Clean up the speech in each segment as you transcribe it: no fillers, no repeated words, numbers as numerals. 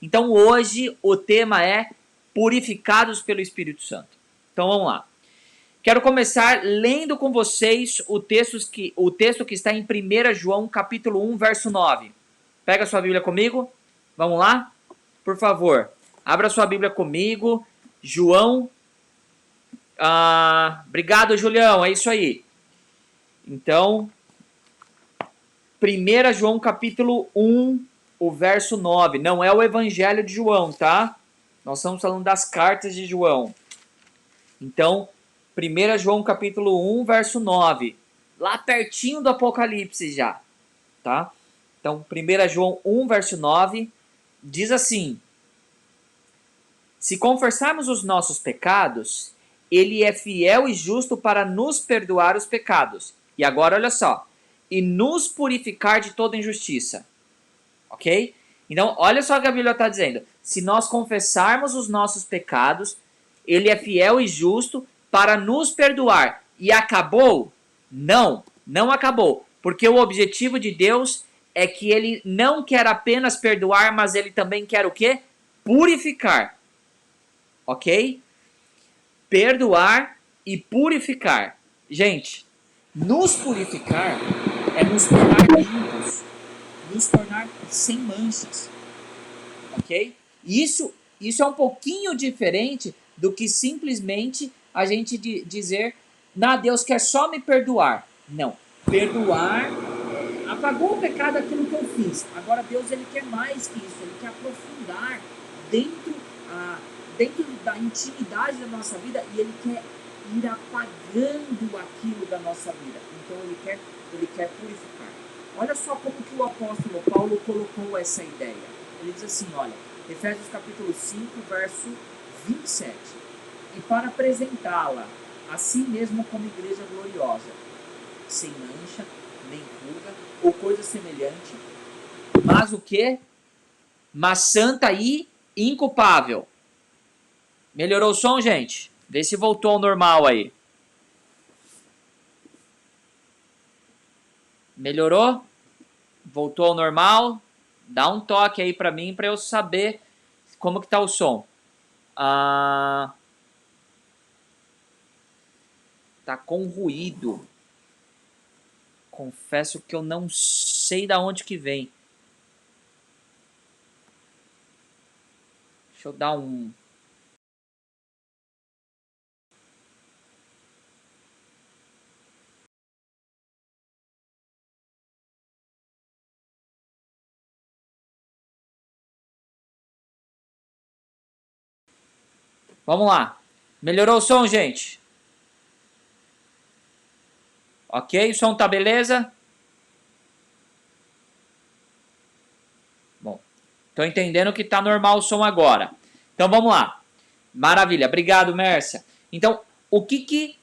Então hoje o tema é purificados pelo Espírito Santo. Então vamos lá. Quero começar lendo com vocês o texto que está em 1 João capítulo 1, verso 9. Pega a sua Bíblia comigo. Vamos lá? Por favor, abra sua Bíblia comigo. João. Obrigado, Julião. É isso aí. Então, 1 João capítulo 1, o verso 9. Não é o Evangelho de João, tá? Nós estamos falando das cartas de João. Então, 1 João capítulo 1, verso 9. Lá pertinho do Apocalipse já, tá? Então, 1 João 1, verso 9, diz assim: se confessarmos os nossos pecados, ele é fiel e justo para nos perdoar os pecados. E agora, olha só. E nos purificar de toda injustiça. Ok? Então, olha só o que a Bíblia está dizendo. Se nós confessarmos os nossos pecados, ele é fiel e justo para nos perdoar. E acabou? Não, não acabou. Porque o objetivo de Deus é que ele não quer apenas perdoar, mas ele também quer o quê? Purificar. Ok? Perdoar e purificar. Gente, nos purificar é nos tornar limpos, nos tornar sem manchas. Ok? Isso é um pouquinho diferente do que simplesmente a gente dizer, não, Deus quer só me perdoar. Não. Perdoar, apagou o pecado aquilo que eu fiz. Agora Deus ele quer mais que isso, ele quer aprofundar dentro da intimidade da nossa vida e ele quer ir apagando aquilo da nossa vida. Então ele quer purificar. Olha só como que o apóstolo Paulo colocou essa ideia. Ele diz assim, olha, Efésios capítulo 5, verso 27. E para apresentá-la a si mesmo como igreja gloriosa, sem mancha, nem ruga, ou coisa semelhante, mas o quê? Mas santa e inculpável. Melhorou o som, gente? Vê se voltou ao normal aí. Melhorou? Voltou ao normal? Dá um toque aí pra mim, pra eu saber como que tá o som. Tá com ruído. Confesso que eu não sei da onde que vem. Deixa eu dar um... Vamos lá. Melhorou o som, gente? Ok? O som tá beleza? Bom, tô entendendo que tá normal o som agora. Então vamos lá. Maravilha. Obrigado, Mércia. Então, o que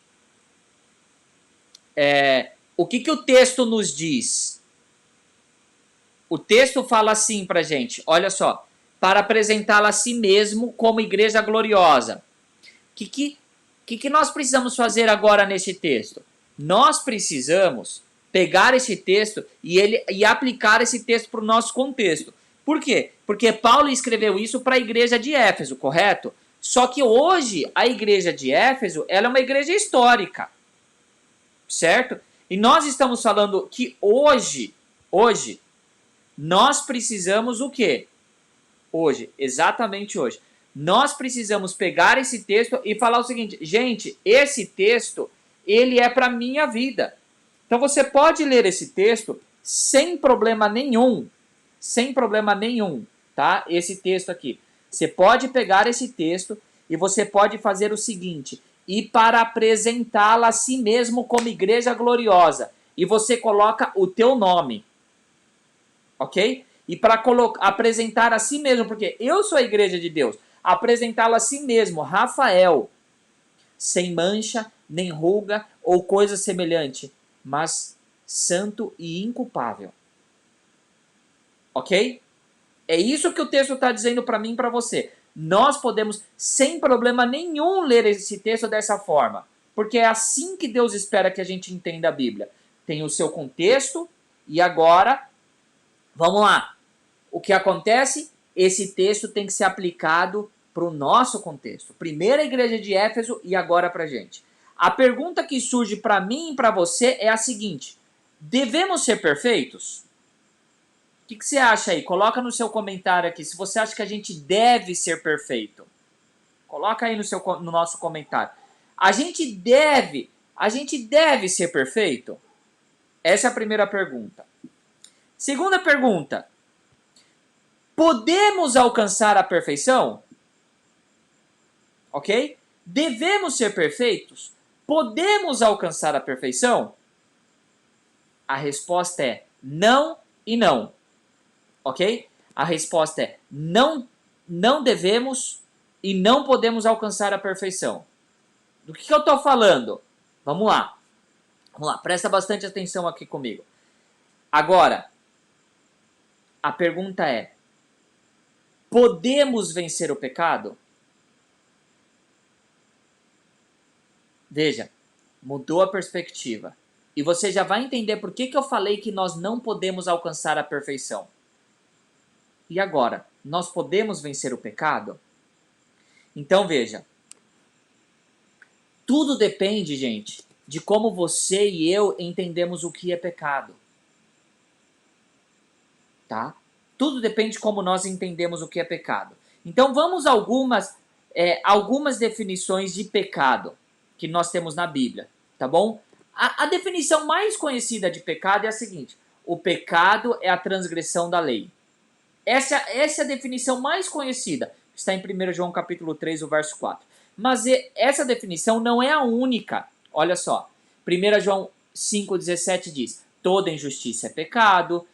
o texto nos diz? O texto fala assim pra gente, olha só, para apresentá-la a si mesmo como igreja gloriosa. O que nós precisamos fazer agora nesse texto? Nós precisamos pegar esse texto e aplicar esse texto para o nosso contexto. Por quê? Porque Paulo escreveu isso para a igreja de Éfeso, correto? Só que hoje a igreja de Éfeso ela é uma igreja histórica, certo? E nós estamos falando que hoje, nós precisamos o quê? Hoje, exatamente hoje. Nós precisamos pegar esse texto e falar o seguinte, gente, esse texto, ele é para minha vida. Então você pode ler esse texto sem problema nenhum, tá? Esse texto aqui. Você pode pegar esse texto e você pode fazer o seguinte, e para apresentá-la a si mesmo como igreja gloriosa, e você coloca o teu nome. Ok? E para apresentar a si mesmo, porque eu sou a igreja de Deus, apresentá-lo a si mesmo, Rafael, sem mancha, nem ruga ou coisa semelhante, mas santo e inculpável. Ok? É isso que o texto está dizendo para mim e para você. Nós podemos, sem problema nenhum, ler esse texto dessa forma, porque é assim que Deus espera que a gente entenda a Bíblia. Tem o seu contexto e agora... Vamos lá. O que acontece? esse texto tem que ser aplicado para o nosso contexto. Primeiro a igreja de Éfeso e agora para a gente. A pergunta que surge para mim e para você é a seguinte: devemos ser perfeitos? O que você acha aí? Coloca no seu comentário aqui se você acha que a gente deve ser perfeito. Coloca aí no nosso comentário. A gente deve ser perfeito? Essa é a primeira pergunta. Segunda pergunta: podemos alcançar a perfeição? Ok? Devemos ser perfeitos? Podemos alcançar a perfeição? A resposta é não e não. Ok? A resposta é não devemos e não podemos alcançar a perfeição. Do que eu estou falando? Vamos lá. Presta bastante atenção aqui comigo. Agora, a pergunta é: podemos vencer o pecado? Veja, mudou a perspectiva. E você já vai entender por que eu falei que nós não podemos alcançar a perfeição. E agora, nós podemos vencer o pecado? Então veja, tudo depende, gente, de como você e eu entendemos o que é pecado. Tá? Tudo depende de como nós entendemos o que é pecado. Então vamos a algumas definições de pecado que nós temos na Bíblia, tá bom? A definição mais conhecida de pecado é a seguinte: o pecado é a transgressão da lei. Essa é a definição mais conhecida, está em 1 João capítulo 3, o verso 4. Mas essa definição não é a única. Olha só, 1 João 5,17 diz: toda injustiça é pecado.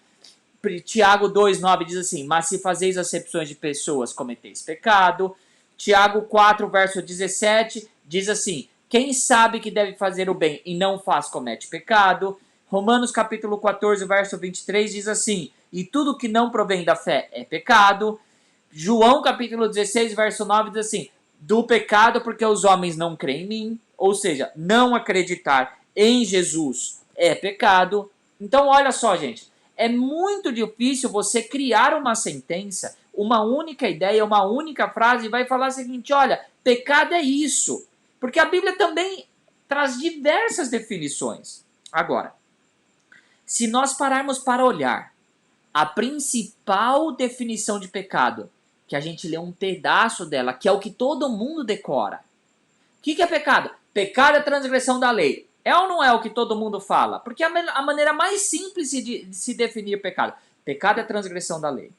Tiago 2,9 diz assim: mas se fazeis acepções de pessoas, cometeis pecado. Tiago 4, verso 17 diz assim: quem sabe que deve fazer o bem e não faz, comete pecado. Romanos capítulo 14, verso 23 diz assim: e tudo que não provém da fé é pecado. João capítulo 16, verso 9 diz assim: do pecado porque os homens não creem em mim. Ou seja, não acreditar em Jesus é pecado. Então olha só, gente, é muito difícil você criar uma sentença, uma única ideia, uma única frase e vai falar o seguinte: olha, pecado é isso. Porque a Bíblia também traz diversas definições. Agora, se nós pararmos para olhar a principal definição de pecado, que a gente lê um pedaço dela, que é o que todo mundo decora. O que é pecado? Pecado é transgressão da lei. É ou não é o que todo mundo fala? Porque a maneira mais simples de se definir pecado. Pecado é transgressão da lei.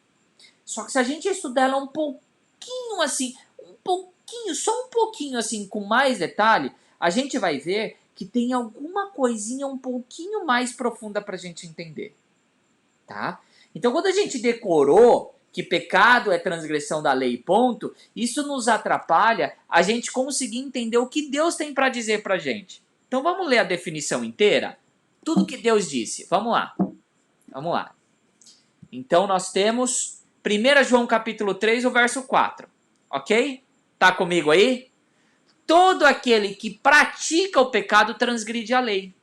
Só que se a gente estudar ela um pouquinho assim, só um pouquinho assim, com mais detalhe, a gente vai ver que tem alguma coisinha um pouquinho mais profunda para a gente entender. Tá? Então, quando a gente decorou que pecado é transgressão da lei, ponto, isso nos atrapalha a gente conseguir entender o que Deus tem para dizer para a gente. Então, vamos ler a definição inteira? Tudo que Deus disse. Vamos lá. Vamos lá. Então, nós temos 1 João capítulo 3, o verso 4. Ok? Tá comigo aí? Todo aquele que pratica o pecado transgride a lei.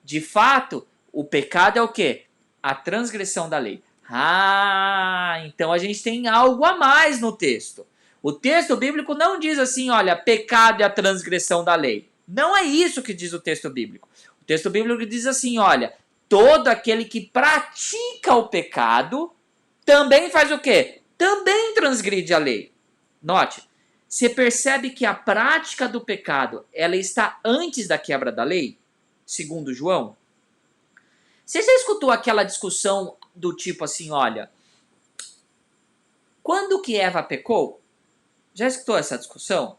De fato, o pecado é o quê? A transgressão da lei. Ah, então a gente tem algo a mais no texto. O texto bíblico não diz assim, olha, pecado é a transgressão da lei. Não é isso que diz o texto bíblico. O texto bíblico diz assim, olha, todo aquele que pratica o pecado também faz o quê? Também transgride a lei. Note, você percebe que a prática do pecado, ela está antes da quebra da lei? Segundo João. Você já escutou aquela discussão do tipo assim, olha, quando que Eva pecou? Já escutou essa discussão?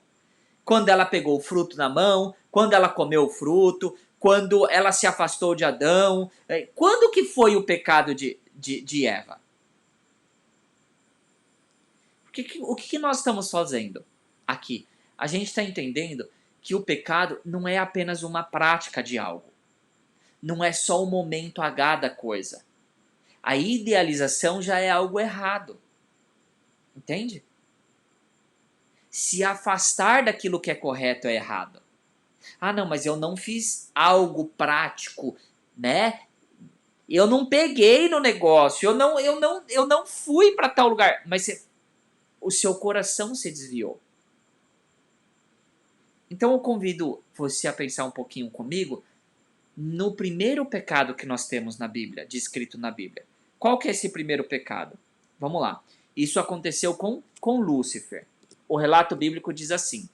Quando ela pegou o fruto na mão, quando ela comeu o fruto, quando ela se afastou de Adão. Quando que foi o pecado de Eva? O que nós estamos fazendo aqui? A gente está entendendo que o pecado não é apenas uma prática de algo. Não é só o momento H da coisa. A idealização já é algo errado. Entende? Se afastar daquilo que é correto é errado. Ah, não, mas eu não fiz algo prático, né? Eu não peguei no negócio, eu não fui para tal lugar. Mas o seu coração se desviou. Então eu convido você a pensar um pouquinho comigo no primeiro pecado que nós temos na Bíblia, descrito na Bíblia. Qual que é esse primeiro pecado? Vamos lá. Isso aconteceu com Lúcifer. O relato bíblico diz assim: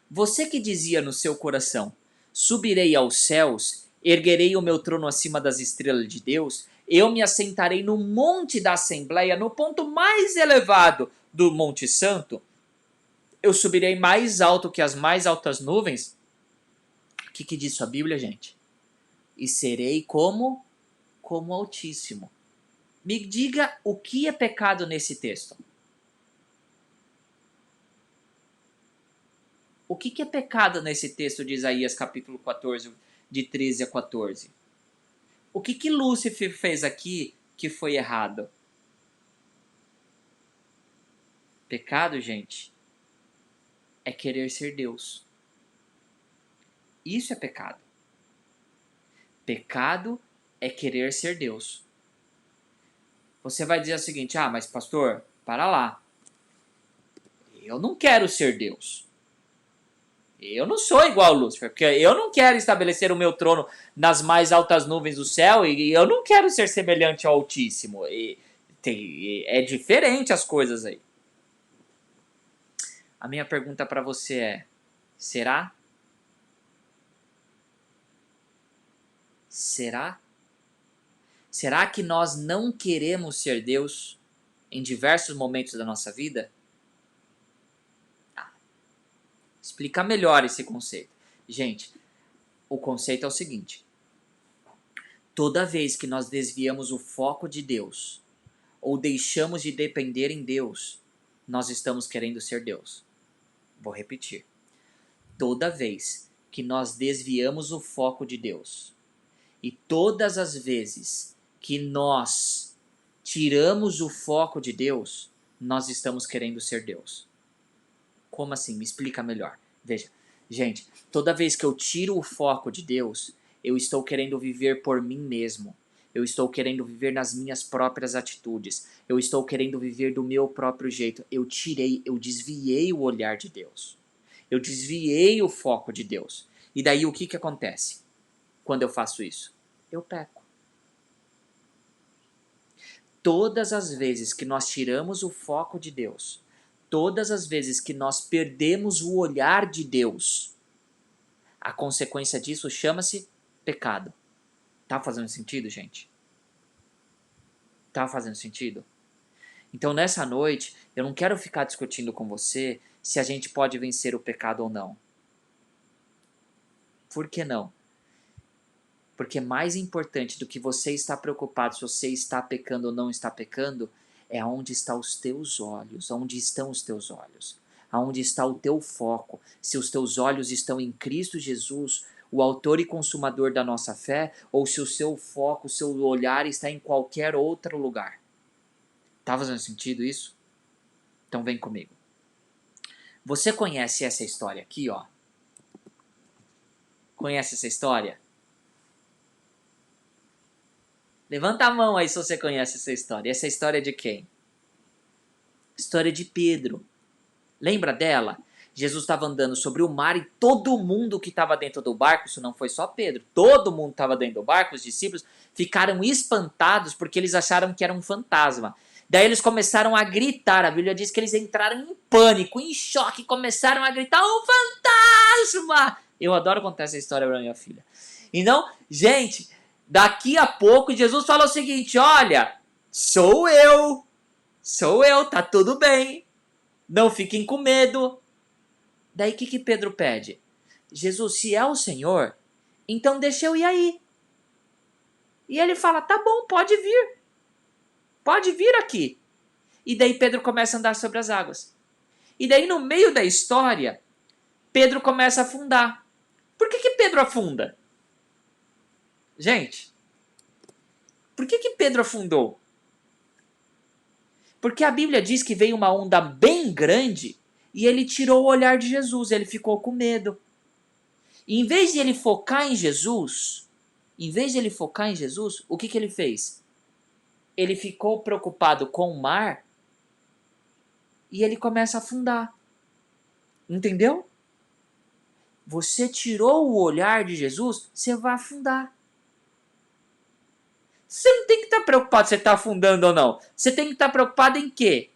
você que dizia no seu coração, subirei aos céus, erguerei o meu trono acima das estrelas de Deus, eu me assentarei no monte da Assembleia, no ponto mais elevado do Monte Santo, eu subirei mais alto que as mais altas nuvens. O que diz a Bíblia, gente? E serei como Altíssimo. Me diga o que é pecado nesse texto. O que é pecado nesse texto de Isaías capítulo 14, de 13 a 14? O que Lúcifer fez aqui que foi errado? Pecado, gente, é querer ser Deus. Isso é pecado. Pecado é querer ser Deus. Você vai dizer o seguinte: ah, mas pastor, para lá. Eu não quero ser Deus. Eu não sou igual a Lúcifer, porque eu não quero estabelecer o meu trono nas mais altas nuvens do céu e eu não quero ser semelhante ao Altíssimo. É diferente as coisas aí. A minha pergunta para você é: será? Será? Será que nós não queremos ser Deus em diversos momentos da nossa vida? Explicar melhor esse conceito. Gente, o conceito é o seguinte: toda vez que nós desviamos o foco de Deus ou deixamos de depender em Deus, nós estamos querendo ser Deus. Vou repetir. Toda vez que nós desviamos o foco de Deus e todas as vezes que nós tiramos o foco de Deus, nós estamos querendo ser Deus. Como assim? Me explica melhor. Veja, gente, toda vez que eu tiro o foco de Deus, eu estou querendo viver por mim mesmo. Eu estou querendo viver nas minhas próprias atitudes. Eu estou querendo viver do meu próprio jeito. Eu desviei o olhar de Deus. Eu desviei o foco de Deus. E daí o que acontece quando eu faço isso? Eu peco. Todas as vezes que nós tiramos o foco de Deus, todas as vezes que nós perdemos o olhar de Deus, a consequência disso chama-se pecado. Tá fazendo sentido, gente? Tá fazendo sentido? Então, nessa noite, eu não quero ficar discutindo com você se a gente pode vencer o pecado ou não. Por que não? Porque mais importante do que você estar preocupado se você está pecando ou não está pecando, é aonde estão os teus olhos, aonde estão os teus olhos, aonde está o teu foco. Se os teus olhos estão em Cristo Jesus, o autor e consumador da nossa fé, ou se o seu foco, o seu olhar está em qualquer outro lugar. Tá fazendo sentido isso? Então vem comigo. Você conhece essa história aqui, ó? Conhece essa história? Levanta a mão aí se você conhece essa história. Essa história é de quem? História de Pedro. Lembra dela? Jesus estava andando sobre o mar e todo mundo que estava dentro do barco, isso não foi só Pedro, todo mundo estava dentro do barco, os discípulos ficaram espantados porque eles acharam que era um fantasma. Daí eles começaram a gritar, a Bíblia diz que eles entraram em pânico, em choque, começaram a gritar: um fantasma! Eu adoro contar essa história para minha filha. Então, gente, daqui a pouco Jesus fala o seguinte: olha, sou eu, tá tudo bem, não fiquem com medo. Daí o que Pedro pede? Jesus, se é o Senhor, então deixa eu ir aí. E ele fala: tá bom, pode vir aqui. E daí Pedro começa a andar sobre as águas. E daí no meio da história, Pedro começa a afundar. Por que Pedro afunda? Gente, por que Pedro afundou? Porque a Bíblia diz que veio uma onda bem grande e ele tirou o olhar de Jesus, ele ficou com medo. E em vez de ele focar em Jesus, o que ele fez? Ele ficou preocupado com o mar e ele começa a afundar. Entendeu? Você tirou o olhar de Jesus, você vai afundar. Você não tem que estar preocupado se você está afundando ou não. Você tem que estar preocupado em quê?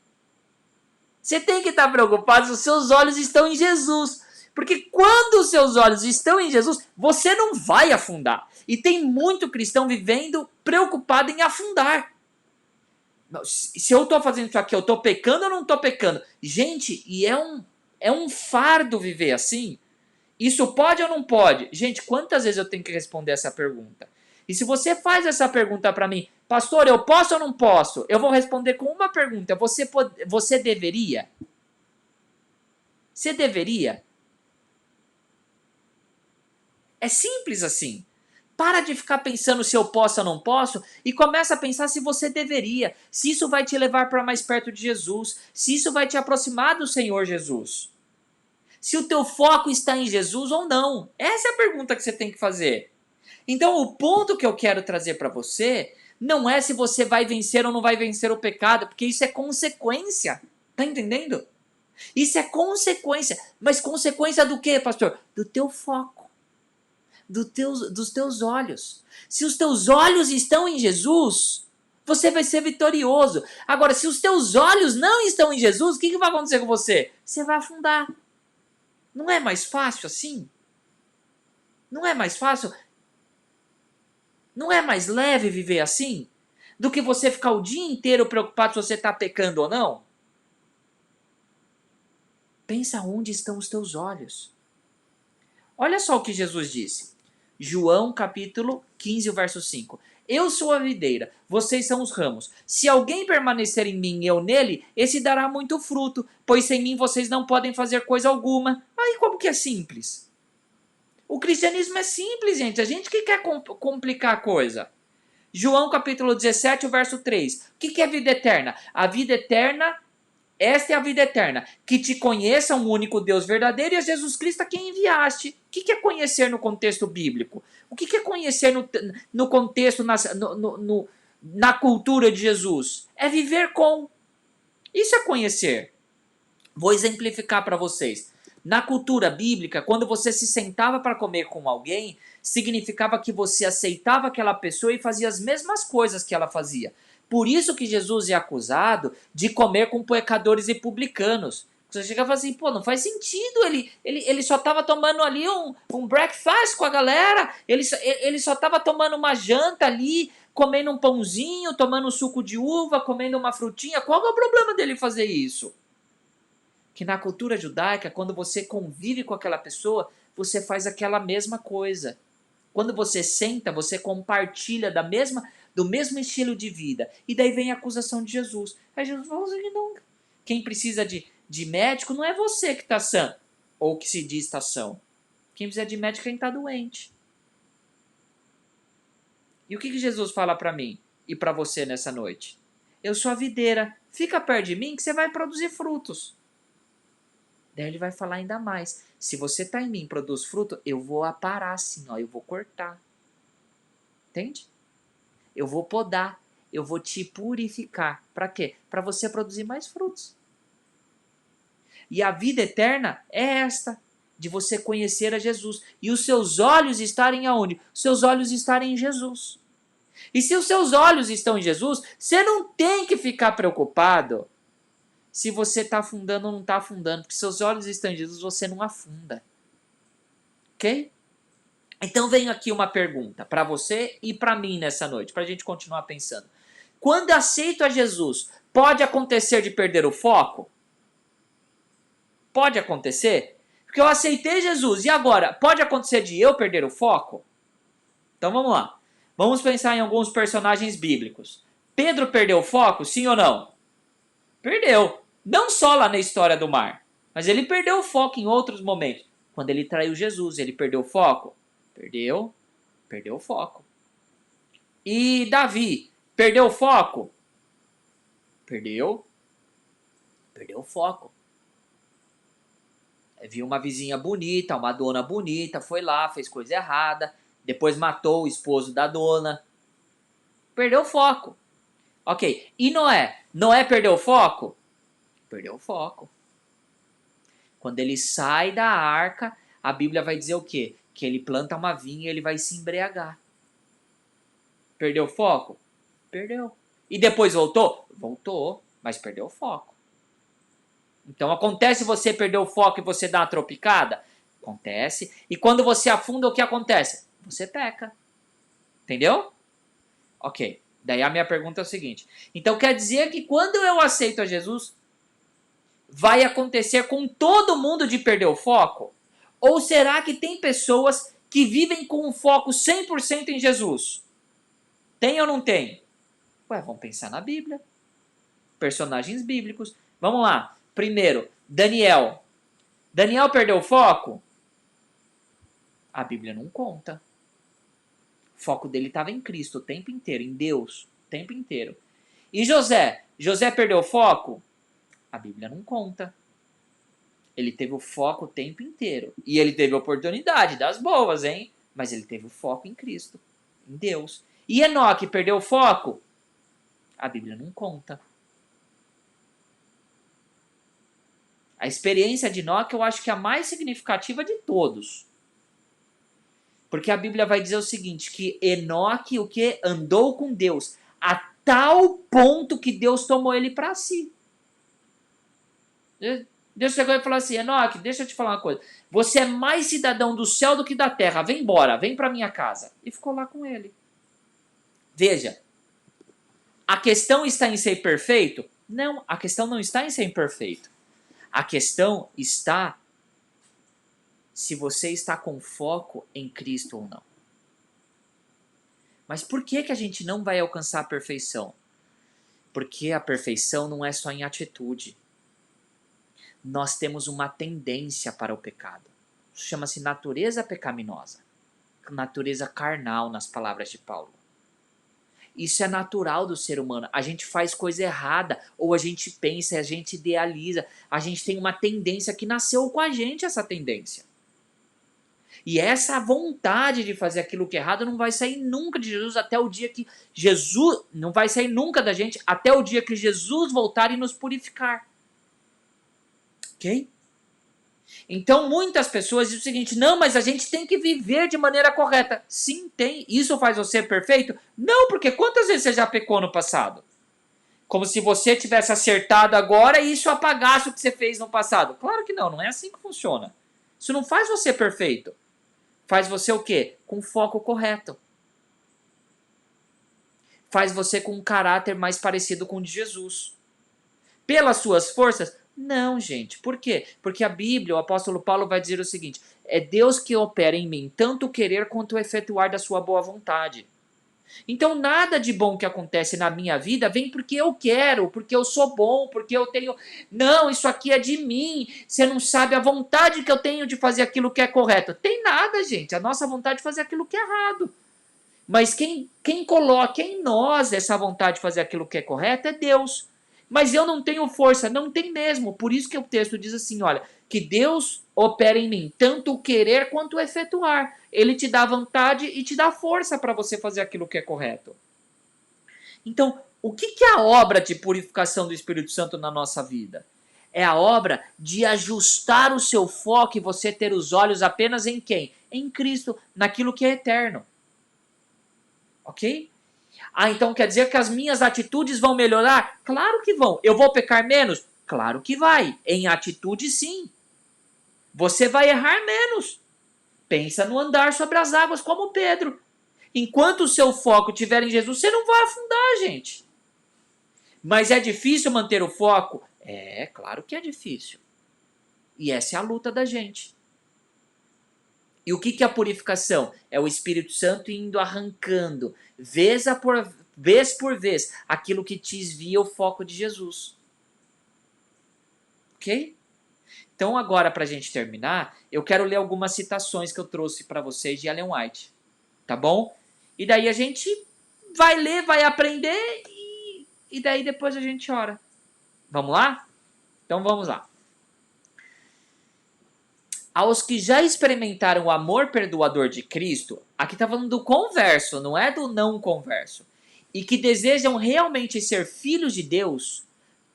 Você tem que estar preocupado se os seus olhos estão em Jesus. Porque quando os seus olhos estão em Jesus, você não vai afundar. E tem muito cristão vivendo preocupado em afundar. Se eu estou fazendo isso aqui, eu estou pecando ou não estou pecando? Gente, e é um fardo viver assim. Isso pode ou não pode? Gente, quantas vezes eu tenho que responder essa pergunta? E se você faz essa pergunta para mim, pastor, eu posso ou não posso? Eu vou responder com uma pergunta. Você deveria? Você deveria? É simples assim. Para de ficar pensando se eu posso ou não posso e começa a pensar se você deveria, se isso vai te levar para mais perto de Jesus, se isso vai te aproximar do Senhor Jesus. Se o teu foco está em Jesus ou não. Essa é a pergunta que você tem que fazer. Então, o ponto que eu quero trazer para você não é se você vai vencer ou não vai vencer o pecado, porque isso é consequência. Tá entendendo? Isso é consequência. Mas consequência do quê, pastor? Do teu foco. Dos teus olhos. Se os teus olhos estão em Jesus, você vai ser vitorioso. Agora, se os teus olhos não estão em Jesus, o que vai acontecer com você? Você vai afundar. Não é mais fácil assim? Não é mais fácil? Não é mais leve viver assim? Do que você ficar o dia inteiro preocupado se você está pecando ou não? Pensa onde estão os teus olhos. Olha só o que Jesus disse. João capítulo 15, o verso 5. Eu sou a videira, vocês são os ramos. Se alguém permanecer em mim e eu nele, esse dará muito fruto, pois sem mim vocês não podem fazer coisa alguma. Aí como que é simples? O cristianismo é simples, gente. A gente que quer complicar a coisa. João capítulo 17, o verso 3. O que é vida eterna? A vida eterna, esta é a vida eterna, que te conheça um único Deus verdadeiro e a Jesus Cristo a quem enviaste. O que é conhecer no contexto bíblico? O que é conhecer no contexto, na cultura de Jesus? É viver com. Isso é conhecer. Vou exemplificar para vocês. Na cultura bíblica, quando você se sentava para comer com alguém, significava que você aceitava aquela pessoa e fazia as mesmas coisas que ela fazia. Por isso que Jesus é acusado de comer com pecadores e publicanos. Você chega e fala assim, pô, não faz sentido, ele só estava tomando ali um breakfast com a galera, ele só estava tomando uma janta ali, comendo um pãozinho, tomando um suco de uva, comendo uma frutinha. Qual é o problema dele fazer isso? Que na cultura judaica, quando você convive com aquela pessoa, você faz aquela mesma coisa. Quando você senta, você compartilha do mesmo estilo de vida. E daí vem a acusação de Jesus. Aí Jesus fala assim, não. Quem precisa de médico não é você que está sã, ou que se diz está são. Quem precisa de médico é quem está doente. E o que Jesus fala para mim e para você nessa noite? Eu sou a videira. Fica perto de mim que você vai produzir frutos. Daí ele vai falar ainda mais. Se você está em mim e produz fruto, eu vou aparar assim, ó, eu vou cortar. Entende? Eu vou podar, eu vou te purificar. Para quê? Para você produzir mais frutos. E a vida eterna é esta, de você conhecer a Jesus. E os seus olhos estarem aonde? Os seus olhos estarem em Jesus. E se os seus olhos estão em Jesus, você não tem que ficar preocupado se você está afundando ou não está afundando, porque seus olhos estão em Jesus, você não afunda. Ok? Então vem aqui uma pergunta para você e para mim nessa noite, para a gente continuar pensando. Quando aceito a Jesus, pode acontecer de perder o foco? Pode acontecer? Porque eu aceitei Jesus, e agora? Pode acontecer de eu perder o foco? Então vamos lá. Vamos pensar em alguns personagens bíblicos. Pedro perdeu o foco, sim ou não? Perdeu. Não só lá na história do mar, mas ele perdeu o foco em outros momentos. Quando ele traiu Jesus, ele perdeu o foco? Perdeu. Perdeu o foco. E Davi, perdeu o foco? Perdeu. Perdeu o foco. Viu uma vizinha bonita, uma dona bonita, foi lá, fez coisa errada, depois matou o esposo da dona. Perdeu o foco. Ok. E Noé? Noé perdeu o foco? Perdeu o foco. Quando ele sai da arca, a Bíblia vai dizer o quê? Que ele planta uma vinha e ele vai se embriagar. Perdeu o foco? Perdeu. E depois voltou? Voltou, mas perdeu o foco. Então acontece você perder o foco e você dá uma tropicada? Acontece. E quando você afunda, o que acontece? Você peca. Entendeu? Ok. Daí a minha pergunta é o seguinte. Então quer dizer que quando eu aceito a Jesus, vai acontecer com todo mundo de perder o foco? Ou será que tem pessoas que vivem com o foco 100% em Jesus? Tem ou não tem? Ué, vamos pensar na Bíblia. Personagens bíblicos. Vamos lá. Primeiro, Daniel. Daniel perdeu o foco? A Bíblia não conta. O foco dele estava em Cristo o tempo inteiro, em Deus, o tempo inteiro. E José? José perdeu o foco? A Bíblia não conta. Ele teve o foco o tempo inteiro. E ele teve a oportunidade das boas, hein? Mas ele teve o foco em Cristo, em Deus. E Enoque perdeu o foco? A Bíblia não conta. A experiência de Enoque eu acho que é a mais significativa de todos. Porque a Bíblia vai dizer o seguinte, que Enoque o que? Andou com Deus a tal ponto que Deus tomou ele para si. Deus chegou e falou assim, Enoque, deixa eu te falar uma coisa. Você é mais cidadão do céu do que da terra. Vem embora, vem para minha casa. E ficou lá com ele. Veja, a questão está em ser perfeito? Não, a questão não está em ser imperfeito. A questão está se você está com foco em Cristo ou não. Mas por que a gente não vai alcançar a perfeição? Porque a perfeição não é só em atitude. Nós temos uma tendência para o pecado. Chama-se natureza pecaminosa. Natureza carnal, nas palavras de Paulo. Isso é natural do ser humano. A gente faz coisa errada, ou a gente pensa, a gente idealiza. A gente tem uma tendência que nasceu com a gente, essa tendência. E essa vontade de fazer aquilo que é errado não vai sair nunca de Jesus até o dia que Jesus... Não vai sair nunca da gente até o dia que Jesus voltar e nos purificar. Ok? Então muitas pessoas dizem o seguinte, não, mas a gente tem que viver de maneira correta. Sim, tem. Isso faz você perfeito? Não, porque quantas vezes você já pecou no passado? Como se você tivesse acertado agora e isso apagasse o que você fez no passado. Claro que não, não é assim que funciona. Isso não faz você perfeito. Faz você o quê? Com foco correto. Faz você com um caráter mais parecido com o de Jesus. Pelas suas forças? Não, gente. Por quê? Porque a Bíblia, o apóstolo Paulo vai dizer o seguinte, é Deus que opera em mim, tanto o querer quanto o efetuar da sua boa vontade. Então nada de bom que acontece na minha vida vem porque eu quero, porque eu sou bom, porque eu tenho... Não, isso aqui é de mim. Você não sabe a vontade que eu tenho de fazer aquilo que é correto. Tem nada, gente. A nossa vontade de fazer aquilo que é errado. Mas quem coloca em nós essa vontade de fazer aquilo que é correto é Deus. Mas eu não tenho força. Não tem mesmo. Por isso que o texto diz assim, olha, que Deus opera em mim, tanto o querer quanto o efetuar. Ele te dá vontade e te dá força para você fazer aquilo que é correto. Então, o que é a obra de purificação do Espírito Santo na nossa vida? É a obra de ajustar o seu foco e você ter os olhos apenas em quem? Em Cristo, naquilo que é eterno. Ok? Ah, então quer dizer que as minhas atitudes vão melhorar? Claro que vão. Eu vou pecar menos? Claro que vai. Em atitude, sim. Você vai errar menos. Pensa no andar sobre as águas como Pedro. Enquanto o seu foco estiver em Jesus, você não vai afundar, gente. Mas é difícil manter o foco? É, claro que é difícil. E essa é a luta da gente. E o que é a purificação? É o Espírito Santo indo arrancando, vez por vez, aquilo que te desvia o foco de Jesus. Ok? Então agora, para a gente terminar, eu quero ler algumas citações que eu trouxe para vocês de Ellen White. Tá bom? E daí a gente vai ler, vai aprender e daí depois a gente ora. Vamos lá? Então vamos lá. Aos que já experimentaram o amor perdoador de Cristo, aqui está falando do converso, não é do não converso, e que desejam realmente ser filhos de Deus,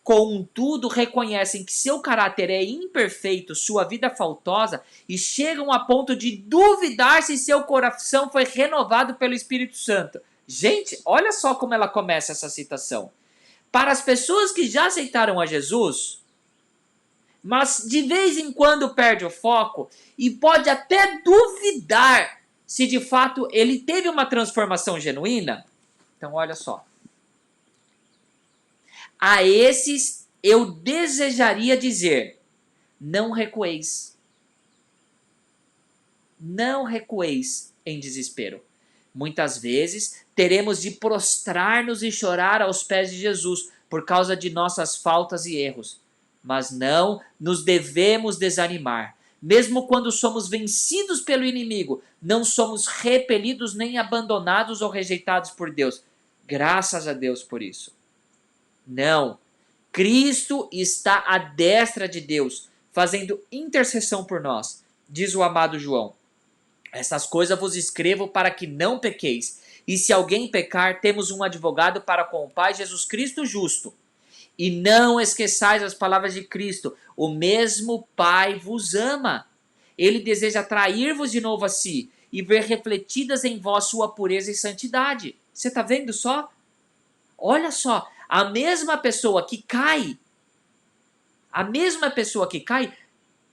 contudo reconhecem que seu caráter é imperfeito, sua vida faltosa, e chegam a ponto de duvidar se seu coração foi renovado pelo Espírito Santo. Gente, olha só como ela começa essa citação. Para as pessoas que já aceitaram a Jesus, mas de vez em quando perde o foco e pode até duvidar se de fato ele teve uma transformação genuína. Então olha só. A esses eu desejaria dizer, não recueis. Não recueis em desespero. Muitas vezes teremos de prostrar-nos e chorar aos pés de Jesus por causa de nossas faltas e erros. Mas não nos devemos desanimar. Mesmo quando somos vencidos pelo inimigo, não somos repelidos nem abandonados ou rejeitados por Deus. Graças a Deus por isso. Não. Cristo está à destra de Deus, fazendo intercessão por nós, diz o amado João. Essas coisas vos escrevo para que não pequeis. E se alguém pecar, temos um advogado para com o Pai, Jesus Cristo justo. E não esqueçais as palavras de Cristo. O mesmo Pai vos ama. Ele deseja atrair-vos de novo a si e ver refletidas em vós sua pureza e santidade. Você está vendo só? Olha só, a mesma pessoa que cai,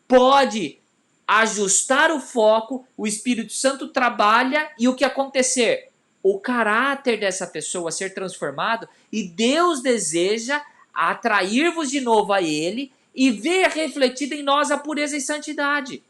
pode ajustar o foco, o Espírito Santo trabalha e o que acontecer? O caráter dessa pessoa ser transformado e Deus deseja atrair-vos de novo a Ele e ver refletida em nós a pureza e santidade.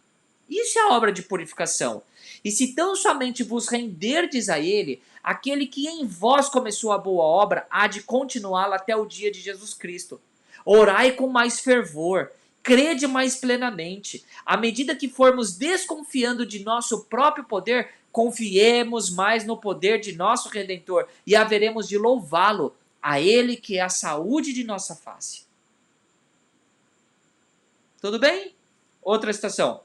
Isso é a obra de purificação. E se tão somente vos renderdes a Ele, aquele que em vós começou a boa obra há de continuá-la até o dia de Jesus Cristo. Orai com mais fervor, crede mais plenamente. À medida que formos desconfiando de nosso próprio poder, confiemos mais no poder de nosso Redentor e haveremos de louvá-lo, a Ele que é a saúde de nossa face. Tudo bem? Outra citação.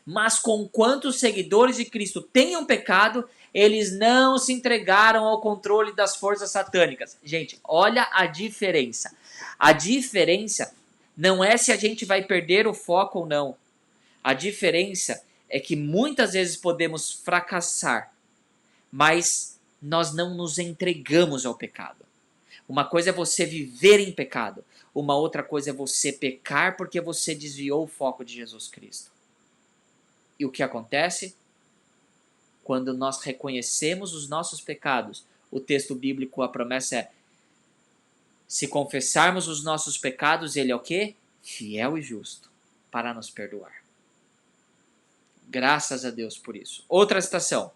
Mas conquanto os seguidores de Cristo tenham pecado, eles não se entregaram ao controle das forças satânicas. Gente, olha a diferença. A diferença não é se a gente vai perder o foco ou não. A diferença é que muitas vezes podemos fracassar, mas nós não nos entregamos ao pecado. Uma coisa é você viver em pecado, uma outra coisa é você pecar porque você desviou o foco de Jesus Cristo. E o que acontece? Quando nós reconhecemos os nossos pecados, o texto bíblico, a promessa é: se confessarmos os nossos pecados, Ele é o quê? Fiel e justo para nos perdoar. Graças a Deus por isso. Outra citação.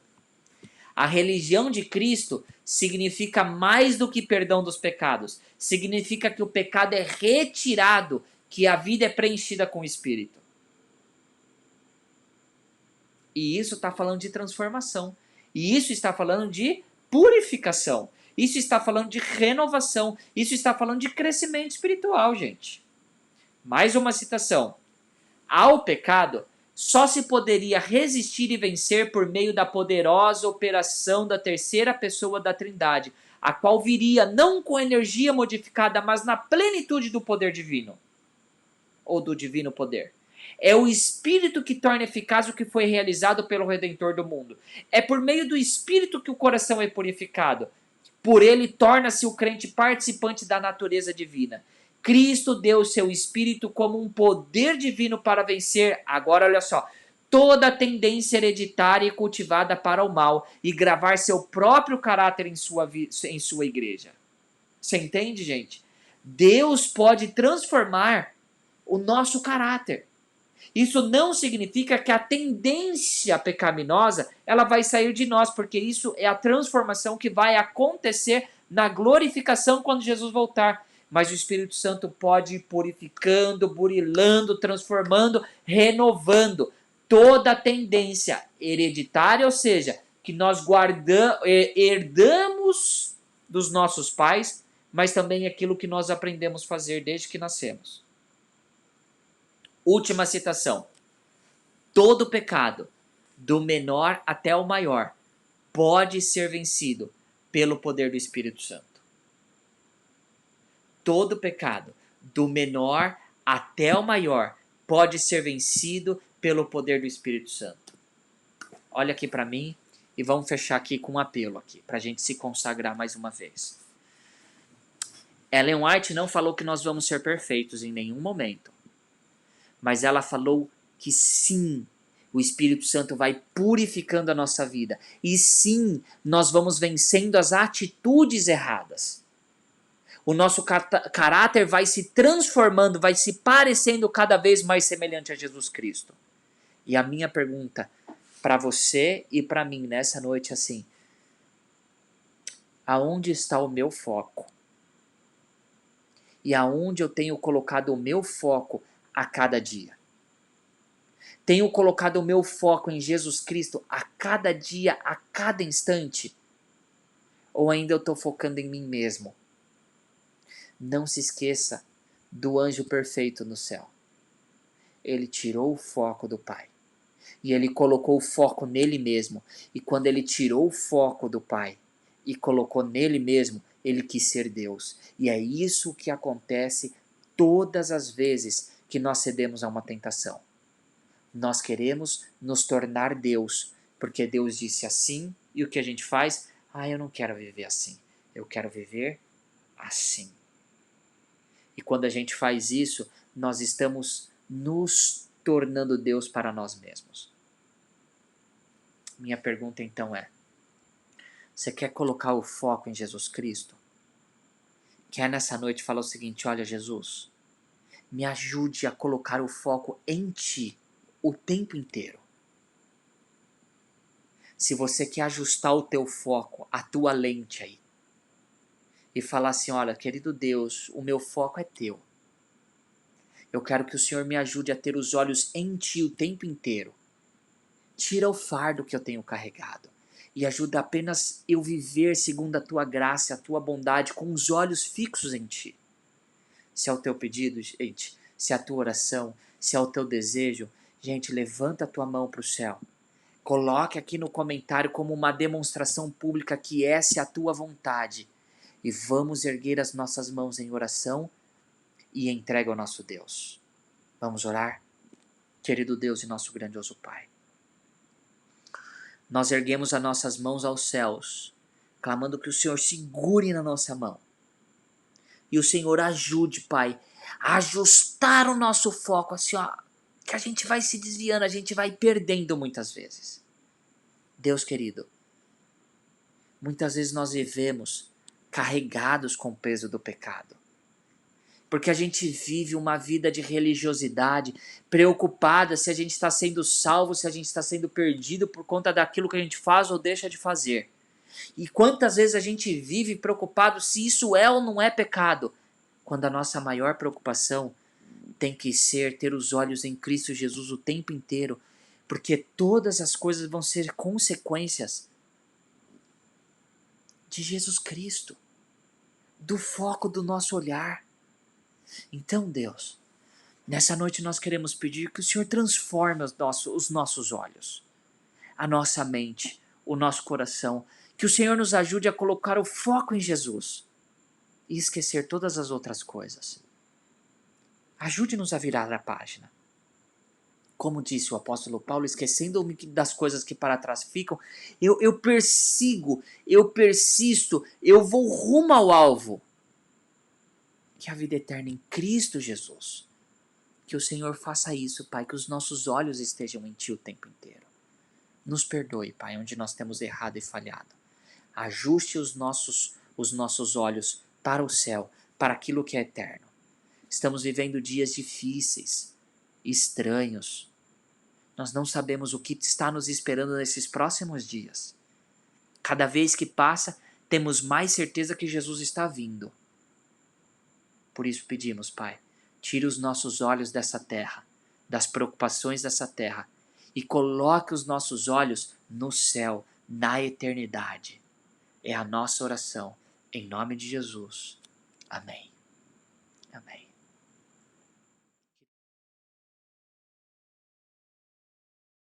A religião de Cristo significa mais do que perdão dos pecados. Significa que o pecado é retirado, que a vida é preenchida com o Espírito. E isso está falando de transformação. E isso está falando de purificação. Isso está falando de renovação. Isso está falando de crescimento espiritual, gente. Mais uma citação. Ao pecado, só se poderia resistir e vencer por meio da poderosa operação da terceira pessoa da Trindade, a qual viria não com energia modificada, mas na plenitude do poder divino. Ou do divino poder. É o Espírito que torna eficaz o que foi realizado pelo Redentor do mundo. É por meio do Espírito que o coração é purificado. Por ele torna-se o crente participante da natureza divina. Cristo deu seu Espírito como um poder divino para vencer, agora olha só, toda tendência hereditária e cultivada para o mal e gravar seu próprio caráter em sua igreja. Você entende, gente? Deus pode transformar o nosso caráter. Isso não significa que a tendência pecaminosa ela vai sair de nós, porque isso é a transformação que vai acontecer na glorificação quando Jesus voltar. Mas o Espírito Santo pode ir purificando, burilando, transformando, renovando toda a tendência hereditária, ou seja, que nós herdamos dos nossos pais, mas também aquilo que nós aprendemos a fazer desde que nascemos. Última citação. Todo pecado, do menor até o maior, pode ser vencido pelo poder do Espírito Santo. todo pecado, do menor até o maior, pode ser vencido pelo poder do Espírito Santo. Olha aqui para mim e vamos fechar aqui com um apelo aqui, para a gente se consagrar mais uma vez. Ellen White não falou que nós vamos ser perfeitos em nenhum momento, mas ela falou que sim, o Espírito Santo vai purificando a nossa vida. E sim, nós vamos vencendo as atitudes erradas. O nosso caráter vai se transformando, vai se parecendo cada vez mais semelhante a Jesus Cristo. E a minha pergunta para você e para mim nessa noite é assim: aonde está o meu foco? E aonde eu tenho colocado o meu foco a cada dia? Tenho colocado o meu foco em Jesus Cristo a cada dia, a cada instante? Ou ainda eu estou focando em mim mesmo? Não se esqueça do anjo perfeito no céu. Ele tirou o foco do Pai. E ele colocou o foco nele mesmo. E quando ele tirou o foco do Pai e colocou nele mesmo, ele quis ser Deus. E é isso que acontece todas as vezes que nós cedemos a uma tentação. Nós queremos nos tornar Deus, porque Deus disse assim, e o que a gente faz? Eu não quero viver assim, eu quero viver assim. E quando a gente faz isso, nós estamos nos tornando Deus para nós mesmos. Minha pergunta então é: você quer colocar o foco em Jesus Cristo? Quer nessa noite falar o seguinte: olha, Jesus, me ajude a colocar o foco em Ti o tempo inteiro. Se você quer ajustar o teu foco, a tua lente aí, e falar assim: olha, querido Deus, o meu foco é Teu. Eu quero que o Senhor me ajude a ter os olhos em Ti o tempo inteiro. Tira o fardo que eu tenho carregado e ajuda apenas eu viver segundo a Tua graça, a Tua bondade, com os olhos fixos em Ti. Se é o teu pedido, gente, se é a tua oração, se é o teu desejo, gente, levanta a tua mão para o céu. Coloque aqui no comentário como uma demonstração pública que essa é a tua vontade. E vamos erguer as nossas mãos em oração e entrega ao nosso Deus. Vamos orar? Querido Deus e nosso grandioso Pai, nós erguemos as nossas mãos aos céus, clamando que o Senhor segure na nossa mão. E o Senhor ajude, Pai, a ajustar o nosso foco, assim, ó, que a gente vai se desviando, a gente vai perdendo muitas vezes. Deus querido, muitas vezes nós vivemos carregados com o peso do pecado. Porque a gente vive uma vida de religiosidade, preocupada se a gente está sendo salvo, se a gente está sendo perdido por conta daquilo que a gente faz ou deixa de fazer. E quantas vezes a gente vive preocupado se isso é ou não é pecado, quando a nossa maior preocupação tem que ser ter os olhos em Cristo Jesus o tempo inteiro, porque todas as coisas vão ser consequências de Jesus Cristo, do foco do nosso olhar. Então, Deus, nessa noite nós queremos pedir que o Senhor transforme os nossos olhos, a nossa mente, o nosso coração, que o Senhor nos ajude a colocar o foco em Jesus e esquecer todas as outras coisas. Ajude-nos a virar a página. Como disse o apóstolo Paulo, esquecendo-me das coisas que para trás ficam, eu persigo, eu persisto, eu vou rumo ao alvo, que é a vida eterna em Cristo Jesus. Que o Senhor faça isso, Pai, que os nossos olhos estejam em Ti o tempo inteiro. Nos perdoe, Pai, onde nós temos errado e falhado. Ajuste os nossos olhos para o céu, para aquilo que é eterno. Estamos vivendo dias difíceis, estranhos. Nós não sabemos o que está nos esperando nesses próximos dias. Cada vez que passa, temos mais certeza que Jesus está vindo. Por isso pedimos, Pai, tire os nossos olhos dessa terra, das preocupações dessa terra, e coloque os nossos olhos no céu, na eternidade. É a nossa oração, em nome de Jesus. Amém. Amém.